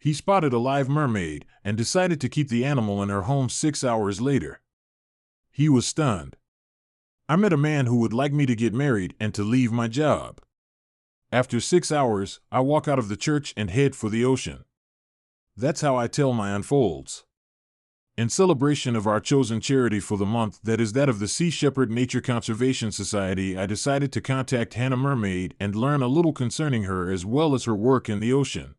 He spotted a live mermaid and decided to keep the animal in her home 6 hours later. He was stunned. I met a man who would like me to get married and to leave my job. After 6 hours, I walk out of the church and head for the ocean. That's how I tell my unfolds. In celebration of our chosen charity for the month, that is that of the Sea Shepherd Nature Conservation Society, I decided to contact Hannah Mermaid and learn a little concerning her as well as her work in the ocean.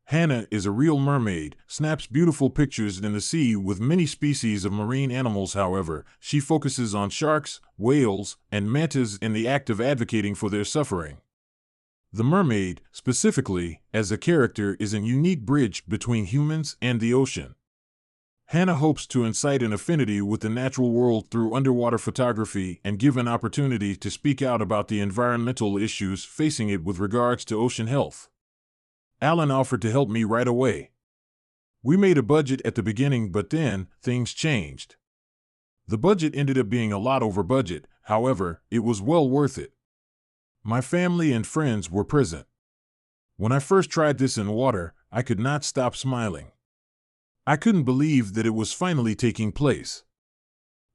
Hannah is a real mermaid, snaps beautiful pictures in the sea with many species of marine animals. However, she focuses on sharks, whales, and mantas in the act of advocating for their suffering. The mermaid, specifically, as a character, is a unique bridge between humans and the ocean. Hannah hopes to incite an affinity with the natural world through underwater photography and give an opportunity to speak out about the environmental issues facing it with regards to ocean health. Alan offered to help me right away. We made a budget at the beginning, but then things changed. The budget ended up being a lot over budget, however, it was well worth it. My family and friends were present. When I first tried this in water, I could not stop smiling. I couldn't believe that it was finally taking place.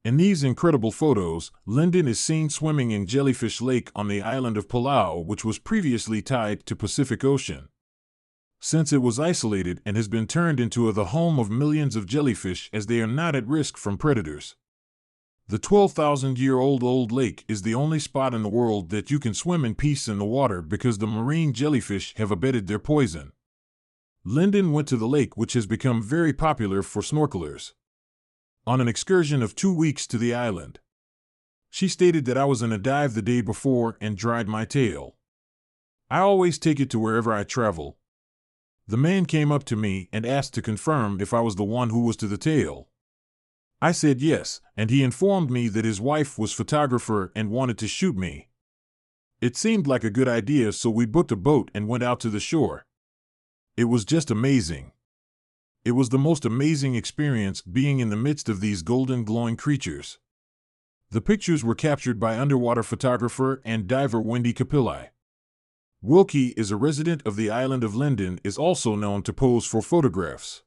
In these incredible photos, Lyndon is seen swimming in Jellyfish Lake on the island of Palau, which was previously tied to Pacific Ocean. Since it was isolated and has been turned into the home of millions of jellyfish as they are not at risk from predators. The 12,000-year-old old lake is the only spot in the world that you can swim in peace in the water because the marine jellyfish have abated their poison. Lyndon went to the lake, which has become very popular for snorkelers, on an excursion of 2 weeks to the island. She stated that I was in a dive the day before and dried my tail. I always take it to wherever I travel. The man came up to me and asked to confirm if I was the one who was to the tail. I said yes, and he informed me that his wife was a photographer and wanted to shoot me. It seemed like a good idea, so we booked a boat and went out to the shore. It was just amazing. It was the most amazing experience being in the midst of these golden glowing creatures. The pictures were captured by underwater photographer and diver Wendy Capilli. Wilkie is a resident of the island of Lyndon, is also known to pose for photographs.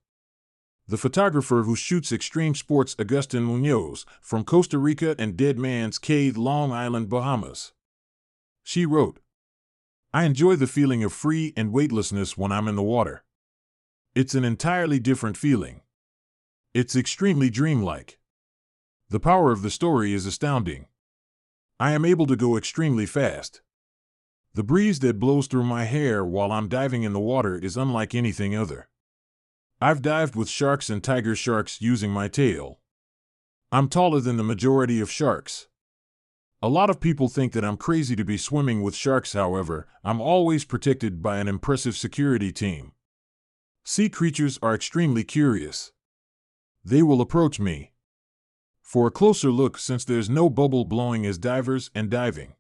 The photographer who shoots extreme sports, Agustin Munoz, from Costa Rica and Dead Man's Cave, Long Island, Bahamas. She wrote, I enjoy the feeling of free and weightlessness when I'm in the water. It's an entirely different feeling. It's extremely dreamlike. The power of the story is astounding. I am able to go extremely fast. The breeze that blows through my hair while I'm diving in the water is unlike anything other. I've dived with sharks and tiger sharks using my tail. I'm taller than the majority of sharks. A lot of people think that I'm crazy to be swimming with sharks. However, I'm always protected by an impressive security team. Sea creatures are extremely curious. They will approach me for a closer look since there's no bubble blowing as divers and diving.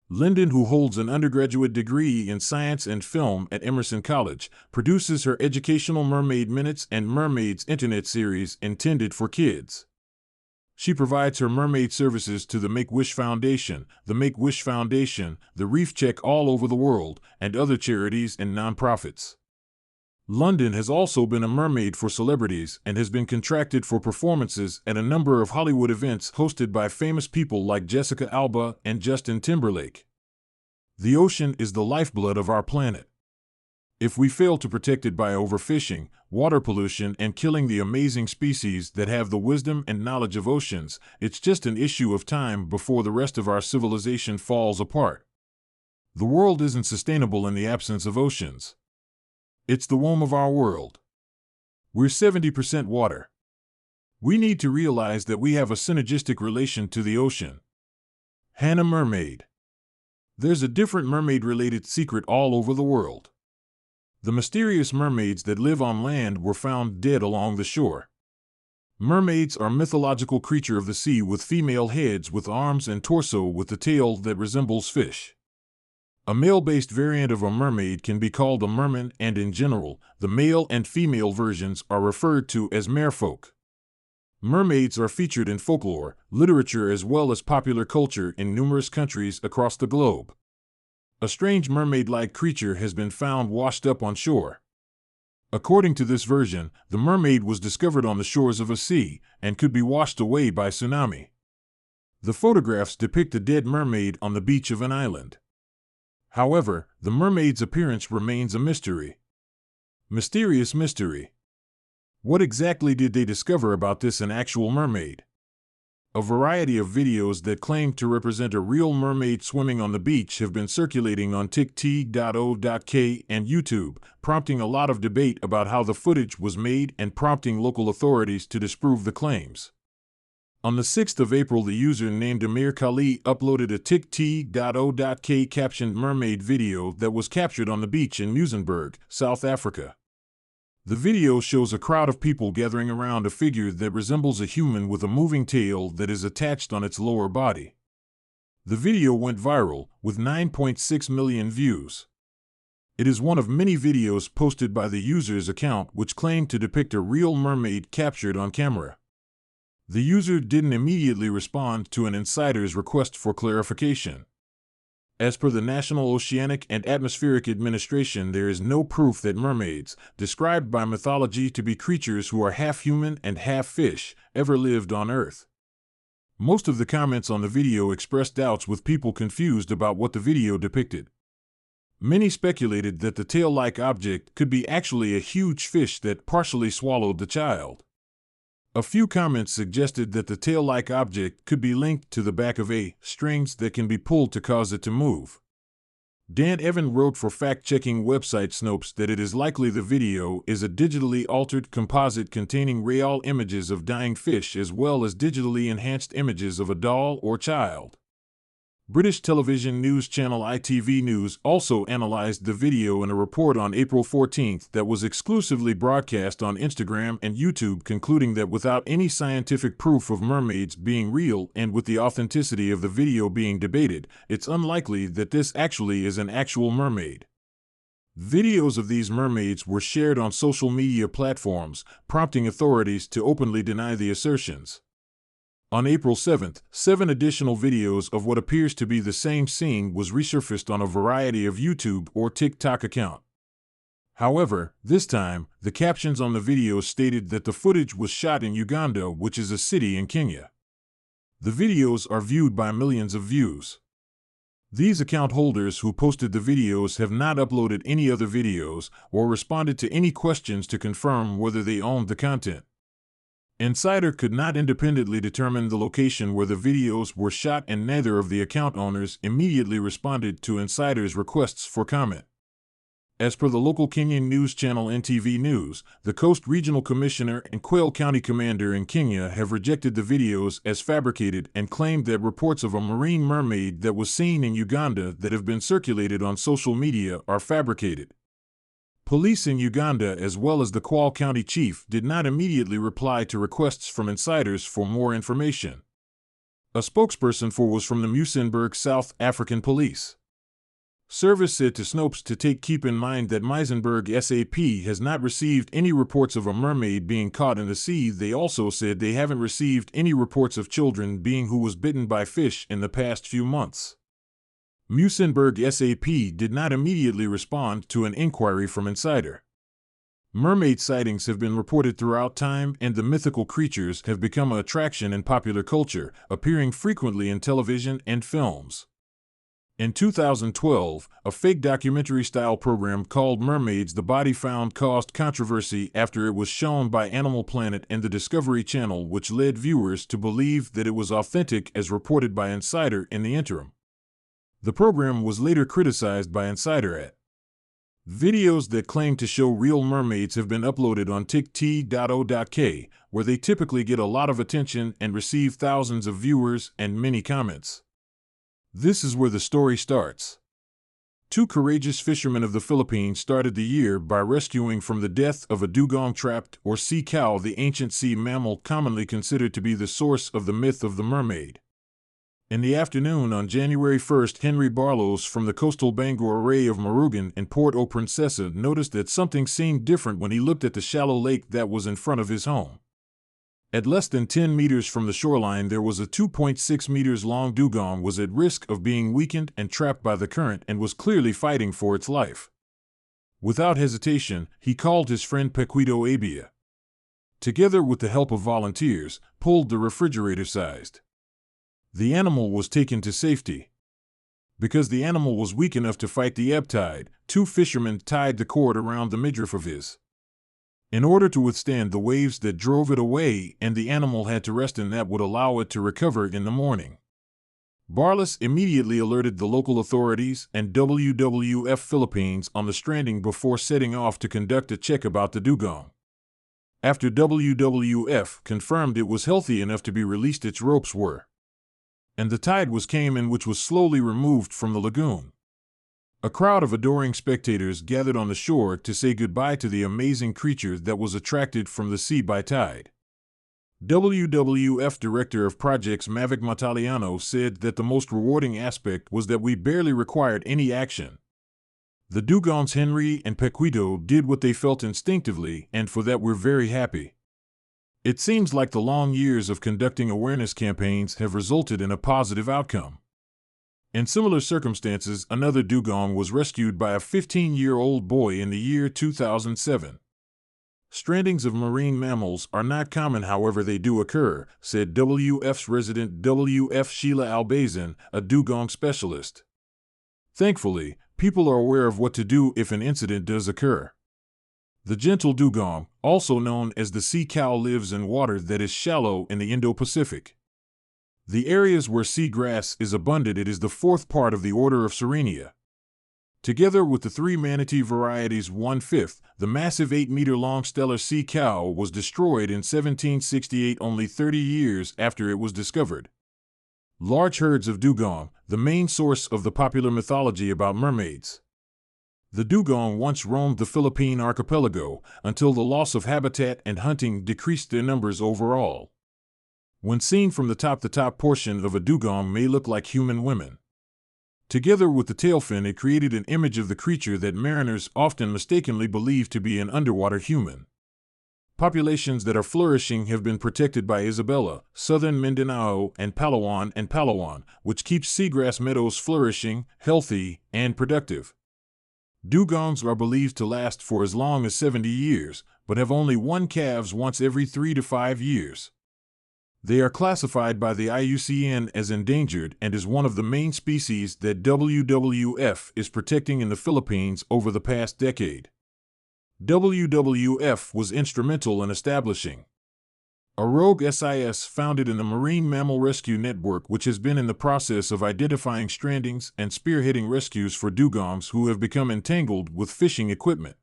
Lyndon, who holds an undergraduate degree in science and film at Emerson College, produces her educational Mermaid Minutes and Mermaids internet series intended for kids. She provides her mermaid services to the Make-Wish Foundation, the Make-Wish Foundation, the Reef Check all over the world, and other charities and nonprofits. London has also been a mermaid for celebrities and has been contracted for performances at a number of Hollywood events hosted by famous people like Jessica Alba and Justin Timberlake. The ocean is the lifeblood of our planet. If we fail to protect it by overfishing, water pollution, and killing the amazing species that have the wisdom and knowledge of oceans, it's just an issue of time before the rest of our civilization falls apart. The world isn't sustainable in the absence of oceans. It's the womb of our world. We're 70% water. We need to realize that we have a synergistic relation to the ocean. Hannah Mermaid. There's a different mermaid-related secret all over the world. The mysterious mermaids that live on land were found dead along the shore. Mermaids are a mythological creature of the sea with female heads with arms and torso with a tail that resembles fish. A male-based variant of a mermaid can be called a merman, and in general, the male and female versions are referred to as merfolk. Mermaids are featured in folklore, literature, as well as popular culture in numerous countries across the globe. A strange mermaid-like creature has been found washed up on shore. According to this version, the mermaid was discovered on the shores of a sea and could be washed away by tsunami. The photographs depict a dead mermaid on the beach of an island. However, the mermaid's appearance remains a mystery. Mysterious mystery. What exactly did they discover about this an actual mermaid? A variety of videos that claim to represent a real mermaid swimming on the beach have been circulating on TikTok.o.k and YouTube, prompting a lot of debate about how the footage was made and prompting local authorities to disprove the claims. On the 6th of April, the user named Amir Kali uploaded a TikTok.o.k captioned mermaid video that was captured on the beach in Muizenberg, South Africa. The video shows a crowd of people gathering around a figure that resembles a human with a moving tail that is attached on its lower body. The video went viral, with 9.6 million views. It is one of many videos posted by the user's account which claim to depict a real mermaid captured on camera. The user didn't immediately respond to an insider's request for clarification. As per the National Oceanic and Atmospheric Administration, there is no proof that mermaids, described by mythology to be creatures who are half human and half fish, ever lived on Earth. Most of the comments on the video expressed doubts, with people confused about what the video depicted. Many speculated that the tail-like object could be actually a huge fish that partially swallowed the child. A few comments suggested that the tail-like object could be linked to the back of strings that can be pulled to cause it to move. Dan Evan wrote for fact-checking website Snopes that it is likely the video is a digitally altered composite containing real images of dying fish as well as digitally enhanced images of a doll or child. British television news channel ITV News also analyzed the video in a report on April 14 that was exclusively broadcast on Instagram and YouTube, concluding that without any scientific proof of mermaids being real and with the authenticity of the video being debated, it's unlikely that this actually is an actual mermaid. Videos of these mermaids were shared on social media platforms, prompting authorities to openly deny the assertions. On April 7th, 7 additional videos of what appears to be the same scene was resurfaced on a variety of YouTube or TikTok accounts. However, this time, the captions on the videos stated that the footage was shot in Uganda, which is a city in Kenya. The videos are viewed by millions of views. These account holders who posted the videos have not uploaded any other videos or responded to any questions to confirm whether they owned the content. Insider could not independently determine the location where the videos were shot, and neither of the account owners immediately responded to Insider's requests for comment. As per the local Kenyan news channel NTV News, the Coast Regional Commissioner and Kwale County Commander in Kenya have rejected the videos as fabricated and claimed that reports of a marine mermaid that was seen in Uganda that have been circulated on social media are fabricated. Police in Uganda, as well as the Kwale County Chief, did not immediately reply to requests from insiders for more information. A spokesperson was from the Muizenberg South African Police Service said to Snopes to keep in mind that Muizenberg SAP has not received any reports of a mermaid being caught in the sea. They also said they haven't received any reports of children who was bitten by fish in the past few months. Muizenberg SAP did not immediately respond to an inquiry from Insider. Mermaid sightings have been reported throughout time, and the mythical creatures have become an attraction in popular culture, appearing frequently in television and films. In 2012, a fake documentary-style program called Mermaids: The Body Found caused controversy after it was shown by Animal Planet and the Discovery Channel, which led viewers to believe that it was authentic as reported by Insider in the interim. The program was later criticized by Insider. Videos that claim to show real mermaids have been uploaded on TikTok.o.k, where they typically get a lot of attention and receive thousands of viewers and many comments. This is where the story starts. Two courageous fishermen of the Philippines started the year by rescuing from the death of a dugong trapped or sea cow, the ancient sea mammal commonly considered to be the source of the myth of the mermaid. In the afternoon on January 1st, Henry Barlows from the coastal Bangor Array of Marugan in Port-au-Princesa noticed that something seemed different when he looked at the shallow lake that was in front of his home. At less than 10 meters from the shoreline, there was a 2.6 meters long dugong was at risk of being weakened and trapped by the current and was clearly fighting for its life. Without hesitation, he called his friend Pequito Abia. Together with the help of volunteers, pulled the refrigerator-sized. The animal was taken to safety. Because the animal was weak enough to fight the ebb tide, 2 fishermen tied the cord around the midriff of his. In order to withstand the waves that drove it away, and the animal had to rest in that would allow it to recover in the morning. Barlas immediately alerted the local authorities and WWF Philippines on the stranding before setting off to conduct a check about the dugong. After WWF confirmed it was healthy enough to be released, its ropes were. And the tide came in, which was slowly removed from the lagoon. A crowd of adoring spectators gathered on the shore to say goodbye to the amazing creature that was attracted from the sea by tide. WWF Director of Projects Mavic Mataliano said that the most rewarding aspect was that we barely required any action. The dugongs Henry and Pequito did what they felt instinctively, and for that we're very happy. It seems like the long years of conducting awareness campaigns have resulted in a positive outcome. In similar circumstances, another dugong was rescued by a 15-year-old boy in the year 2007. Strandings of marine mammals are not common, however they do occur, said WF's resident WF Sheila Albazin, a dugong specialist. Thankfully, people are aware of what to do if an incident does occur. The gentle dugong, also known as the sea cow, lives in water that is shallow in the Indo-Pacific. The areas where seagrass is abundant, it is the 4th part of the order of Sirenia. Together with the 3 manatee varieties 1/5, the massive 8-meter-long Steller sea cow was destroyed in 1768, only 30 years after it was discovered. Large herds of dugong, the main source of the popular mythology about mermaids. The dugong once roamed the Philippine archipelago until the loss of habitat and hunting decreased their numbers overall. When seen from the top portion of a dugong may look like human women. Together with the tail fin, it created an image of the creature that mariners often mistakenly believe to be an underwater human. Populations that are flourishing have been protected by Isabela, southern Mindanao, and Palawan, which keeps seagrass meadows flourishing, healthy, and productive. Dugongs are believed to last for as long as 70 years, but have only 1 calves once every 3 to 5 years. They are classified by the IUCN as endangered and is one of the main species that WWF is protecting in the Philippines over the past decade. WWF was instrumental in establishing a rogue SIS founded in the Marine Mammal Rescue Network, which has been in the process of identifying strandings and spearheading rescues for dugongs who have become entangled with fishing equipment.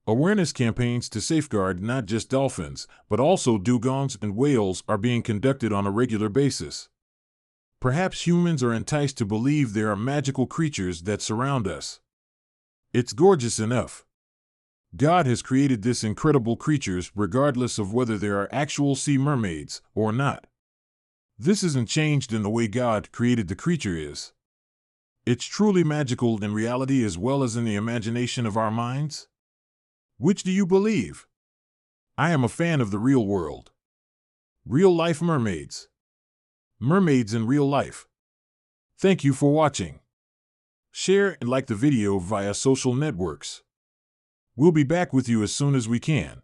Awareness campaigns to safeguard not just dolphins, but also dugongs and whales are being conducted on a regular basis. Perhaps humans are enticed to believe there are magical creatures that surround us. It's gorgeous enough. God has created these incredible creatures regardless of whether there are actual sea mermaids or not. This isn't changed in the way God created the creature is. It's truly magical in reality as well as in the imagination of our minds. Which do you believe? I am a fan of the real world. Real-life mermaids. Mermaids in real life. Thank you for watching. Share and like the video via social networks. We'll be back with you as soon as we can.